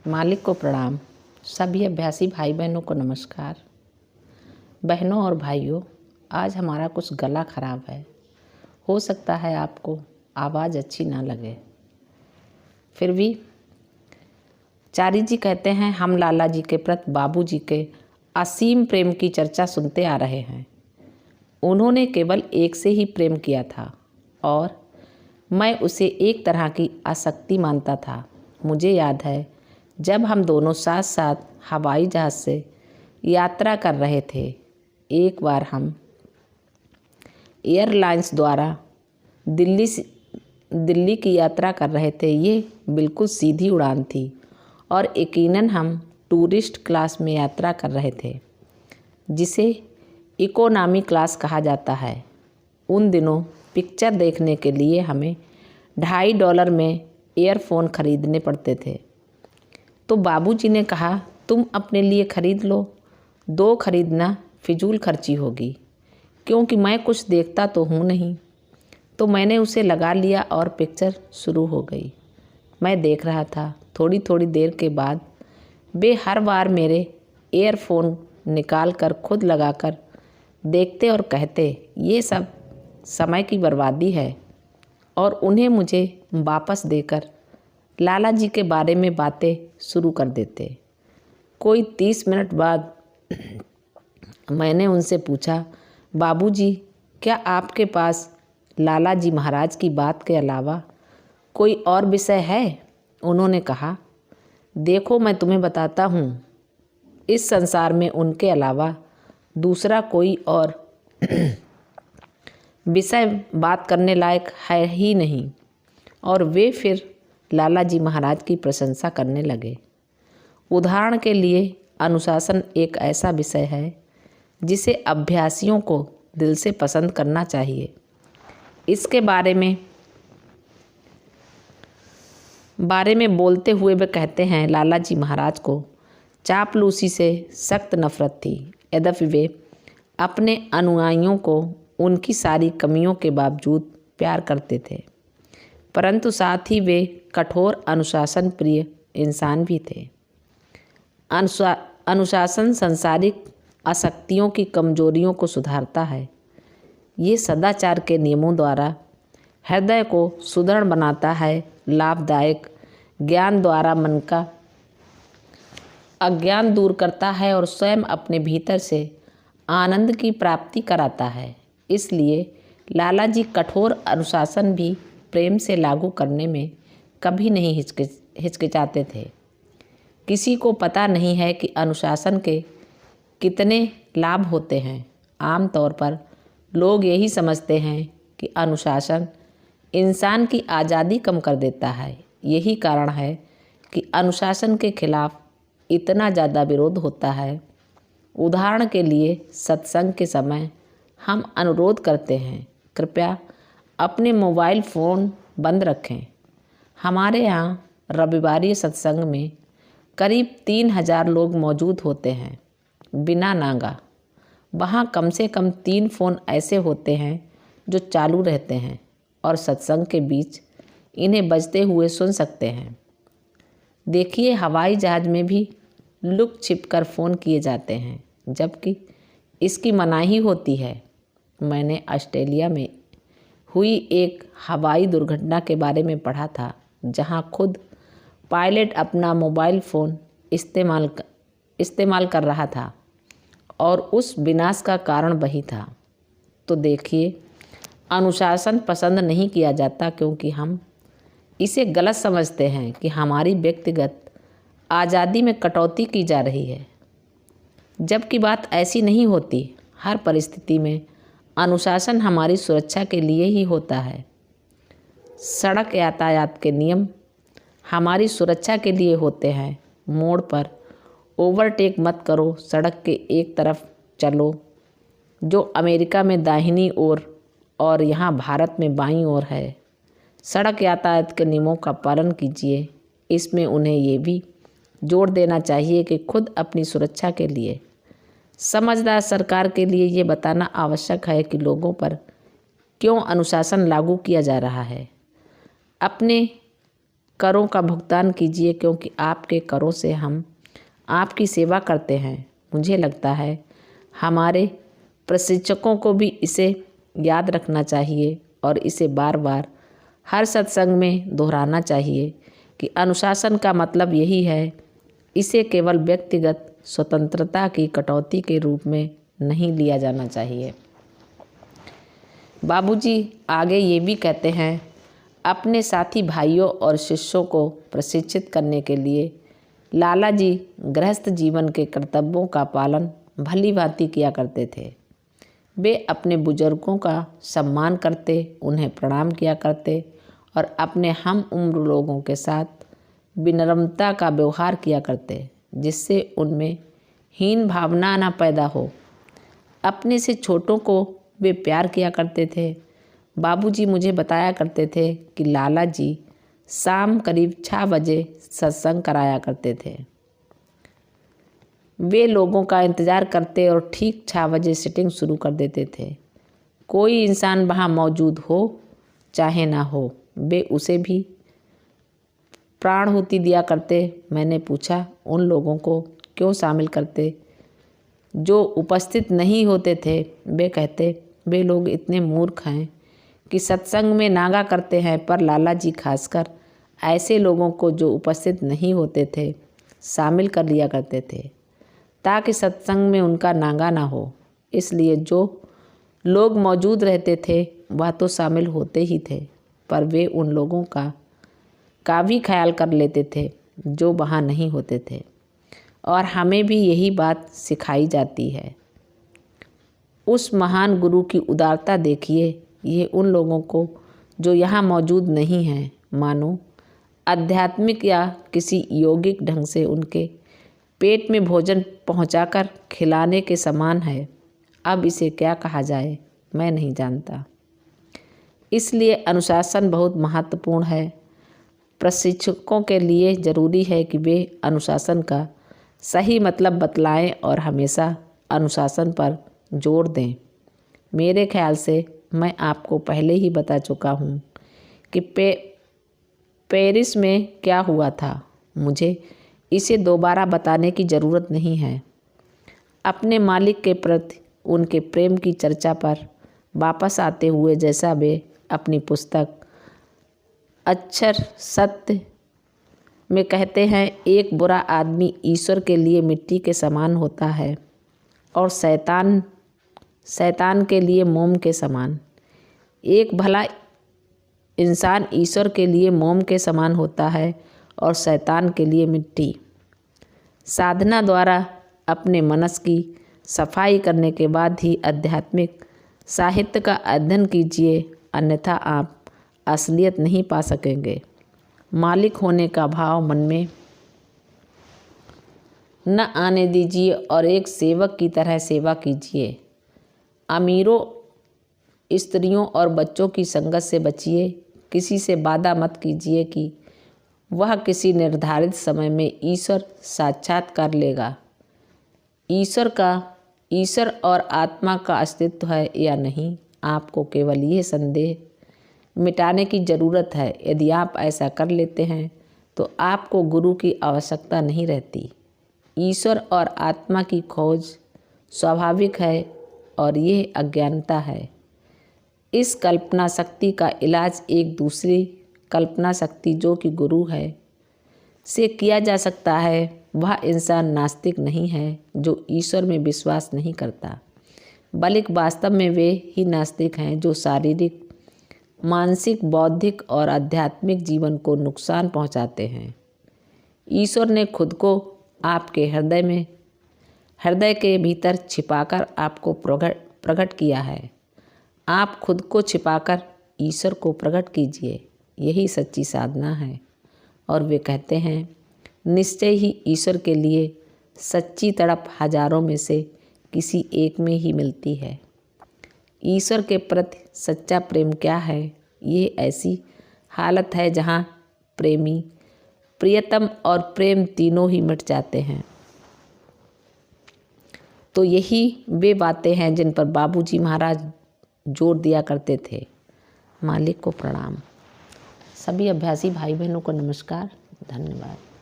मालिक को प्रणाम। सभी अभ्यासी भाई बहनों को नमस्कार। बहनों और भाइयों, आज हमारा कुछ गला खराब है। हो सकता है आपको आवाज़ अच्छी ना लगे, फिर भी चारी जी कहते हैं, हम लाला जी के प्रति बाबू जी के असीम प्रेम की चर्चा सुनते आ रहे हैं। उन्होंने केवल एक से ही प्रेम किया था और मैं उसे एक तरह की आसक्ति मानता था। मुझे याद है जब हम दोनों साथ साथ हवाई जहाज़ से यात्रा कर रहे थे। एक बार हम एयरलाइंस द्वारा दिल्ली की यात्रा कर रहे थे। ये बिल्कुल सीधी उड़ान थी और यकीनन हम टूरिस्ट क्लास में यात्रा कर रहे थे, जिसे इकोनॉमी क्लास कहा जाता है। उन दिनों पिक्चर देखने के लिए हमें $2.50 में ईयरफोन खरीदने पड़ते थे। तो बाबूजी ने कहा, तुम अपने लिए ख़रीद लो, 2 खरीदना फिजूल खर्ची होगी, क्योंकि मैं कुछ देखता तो हूँ नहीं। तो मैंने उसे लगा लिया और पिक्चर शुरू हो गई। मैं देख रहा था। थोड़ी थोड़ी देर के बाद वे हर बार मेरे ईयरफोन निकाल कर खुद लगाकर देखते और कहते, ये सब समय की बर्बादी है, और उन्हें मुझे वापस देकर लाला जी के बारे में बातें शुरू कर देते। कोई 30 मिनट बाद मैंने उनसे पूछा, बाबूजी, क्या आपके पास लाला जी महाराज की बात के अलावा कोई और विषय है? उन्होंने कहा, देखो मैं तुम्हें बताता हूँ, इस संसार में उनके अलावा दूसरा कोई और विषय बात करने लायक है ही नहीं। और वे फिर लाला जी महाराज की प्रशंसा करने लगे। उदाहरण के लिए, अनुशासन एक ऐसा विषय है जिसे अभ्यासियों को दिल से पसंद करना चाहिए। इसके बारे में बोलते हुए वे कहते हैं, लाला जी महाराज को चापलूसी से सख्त नफरत थी। यद्यपि वे अपने अनुयायियों को उनकी सारी कमियों के बावजूद प्यार करते थे, परंतु साथ ही वे कठोर अनुशासन प्रिय इंसान भी थे। अनुशासन सांसारिक आसक्तियों की कमजोरियों को सुधारता है। ये सदाचार के नियमों द्वारा हृदय को सुदृढ़ बनाता है, लाभदायक ज्ञान द्वारा मन का अज्ञान दूर करता है और स्वयं अपने भीतर से आनंद की प्राप्ति कराता है। इसलिए लाला जी कठोर अनुशासन भी प्रेम से लागू करने में कभी नहीं हिचकिचाते थे। किसी को पता नहीं है कि अनुशासन के कितने लाभ होते हैं। आमतौर पर लोग यही समझते हैं कि अनुशासन इंसान की आज़ादी कम कर देता है। यही कारण है कि अनुशासन के खिलाफ इतना ज़्यादा विरोध होता है। उदाहरण के लिए, सत्संग के समय हम अनुरोध करते हैं, कृपया अपने मोबाइल फ़ोन बंद रखें। हमारे यहाँ रविवारी सत्संग में करीब 3000 लोग मौजूद होते हैं, बिना नागा। वहाँ कम से कम 3 फ़ोन ऐसे होते हैं जो चालू रहते हैं और सत्संग के बीच इन्हें बजते हुए सुन सकते हैं। देखिए, हवाई जहाज़ में भी लुक छिप कर फ़ोन किए जाते हैं, जबकि इसकी मनाही होती है। मैंने ऑस्ट्रेलिया में हुई एक हवाई दुर्घटना के बारे में पढ़ा था, जहां खुद पायलट अपना मोबाइल फ़ोन इस्तेमाल कर रहा था और उस विनाश का वही वही था। तो देखिए, अनुशासन पसंद नहीं किया जाता क्योंकि हम इसे गलत समझते हैं कि हमारी व्यक्तिगत आज़ादी में कटौती की जा रही है, जबकि बात ऐसी नहीं होती। हर परिस्थिति में अनुशासन हमारी सुरक्षा के लिए ही होता है। सड़क यातायात के नियम हमारी सुरक्षा के लिए होते हैं। मोड़ पर ओवरटेक मत करो, सड़क के एक तरफ चलो, जो अमेरिका में दाहिनी ओर और यहाँ भारत में बाईं ओर है। सड़क यातायात के नियमों का पालन कीजिए। इसमें उन्हें ये भी जोर देना चाहिए कि खुद अपनी सुरक्षा के लिए समझदार सरकार के लिए ये बताना आवश्यक है कि लोगों पर क्यों अनुशासन लागू किया जा रहा है। अपने करों का भुगतान कीजिए, क्योंकि आपके करों से हम आपकी सेवा करते हैं। मुझे लगता है हमारे प्रशिक्षकों को भी इसे याद रखना चाहिए और इसे बार बार हर सत्संग में दोहराना चाहिए कि अनुशासन का मतलब यही है। इसे केवल व्यक्तिगत स्वतंत्रता की कटौती के रूप में नहीं लिया जाना चाहिए। बाबूजी आगे ये भी कहते हैं, अपने साथी भाइयों और शिष्यों को प्रशिक्षित करने के लिए लाला जी गृहस्थ जीवन के कर्तव्यों का पालन भली भांति किया करते थे। वे अपने बुजुर्गों का सम्मान करते, उन्हें प्रणाम किया करते और अपने हम उम्र लोगों के साथ विनम्रता का व्यवहार किया करते, जिससे उनमें हीन भावना न पैदा हो। अपने से छोटों को वे प्यार किया करते थे। बाबूजी मुझे बताया करते थे कि लाला जी शाम करीब 6 बजे सत्संग कराया करते थे। वे लोगों का इंतज़ार करते और ठीक 6 बजे सिटिंग शुरू कर देते थे। कोई इंसान वहाँ मौजूद हो चाहे ना हो, वे उसे भी प्राणाहुति दिया करते। मैंने पूछा, उन लोगों को क्यों शामिल करते जो उपस्थित नहीं होते थे? वे कहते, वे लोग इतने मूर्ख हैं कि सत्संग में नागा करते हैं, पर लाला जी खासकर ऐसे लोगों को जो उपस्थित नहीं होते थे शामिल कर लिया करते थे ताकि सत्संग में उनका नागा ना हो। इसलिए जो लोग मौजूद रहते थे वह तो शामिल होते ही थे, पर वे उन लोगों का भी ख्याल कर लेते थे जो वहाँ नहीं होते थे। और हमें भी यही बात सिखाई जाती है। उस महान गुरु की उदारता देखिए। ये उन लोगों को जो यहाँ मौजूद नहीं हैं, मानो आध्यात्मिक या किसी यौगिक ढंग से उनके पेट में भोजन पहुंचाकर खिलाने के समान है। अब इसे क्या कहा जाए मैं नहीं जानता। इसलिए अनुशासन बहुत महत्वपूर्ण है। प्रशिक्षकों के लिए ज़रूरी है कि वे अनुशासन का सही मतलब बतलाएं और हमेशा अनुशासन पर जोर दें। मेरे ख्याल से मैं आपको पहले ही बता चुका हूँ कि पेरिस में क्या हुआ था। मुझे इसे दोबारा बताने की ज़रूरत नहीं है। अपने मालिक के प्रति उनके प्रेम की चर्चा पर वापस आते हुए, जैसा वे अपनी पुस्तक अक्षर सत्य में कहते हैं, एक बुरा आदमी ईश्वर के लिए मिट्टी के समान होता है और शैतान के लिए मोम के समान। एक भला इंसान ईश्वर के लिए मोम के समान होता है और शैतान के लिए मिट्टी। साधना द्वारा अपने मनस की सफाई करने के बाद ही आध्यात्मिक साहित्य का अध्ययन कीजिए, अन्यथा आप असलियत नहीं पा सकेंगे। मालिक होने का भाव मन में न आने दीजिए और एक सेवक की तरह सेवा कीजिए। अमीरों, स्त्रियों और बच्चों की संगत से बचिए। किसी से वादा मत कीजिए कि वह किसी निर्धारित समय में ईश्वर साक्षात्कार लेगा। ईश्वर और आत्मा का अस्तित्व है या नहीं, आपको केवल ये संदेह मिटाने की ज़रूरत है। यदि आप ऐसा कर लेते हैं तो आपको गुरु की आवश्यकता नहीं रहती। ईश्वर और आत्मा की खोज स्वाभाविक है और यह अज्ञानता है। इस कल्पना शक्ति का इलाज एक दूसरी कल्पना शक्ति जो कि गुरु है से किया जा सकता है। वह इंसान नास्तिक नहीं है जो ईश्वर में विश्वास नहीं करता, बल्कि वास्तव में वे ही नास्तिक हैं जो शारीरिक, मानसिक, बौद्धिक और आध्यात्मिक जीवन को नुकसान पहुंचाते हैं। ईश्वर ने खुद को आपके हृदय के भीतर छिपाकर आपको प्रकट किया है। आप खुद को छिपाकर ईश्वर को प्रकट कीजिए, यही सच्ची साधना है। और वे कहते हैं, निश्चय ही ईश्वर के लिए सच्ची तड़प हजारों में से किसी एक में ही मिलती है। ईश्वर के प्रति सच्चा प्रेम क्या है? ये ऐसी हालत है जहाँ प्रेमी, प्रियतम और प्रेम तीनों ही मिट जाते हैं। तो यही वे बातें हैं जिन पर बाबूजी महाराज जोर दिया करते थे। मालिक को प्रणाम। सभी अभ्यासी भाई बहनों को नमस्कार, धन्यवाद।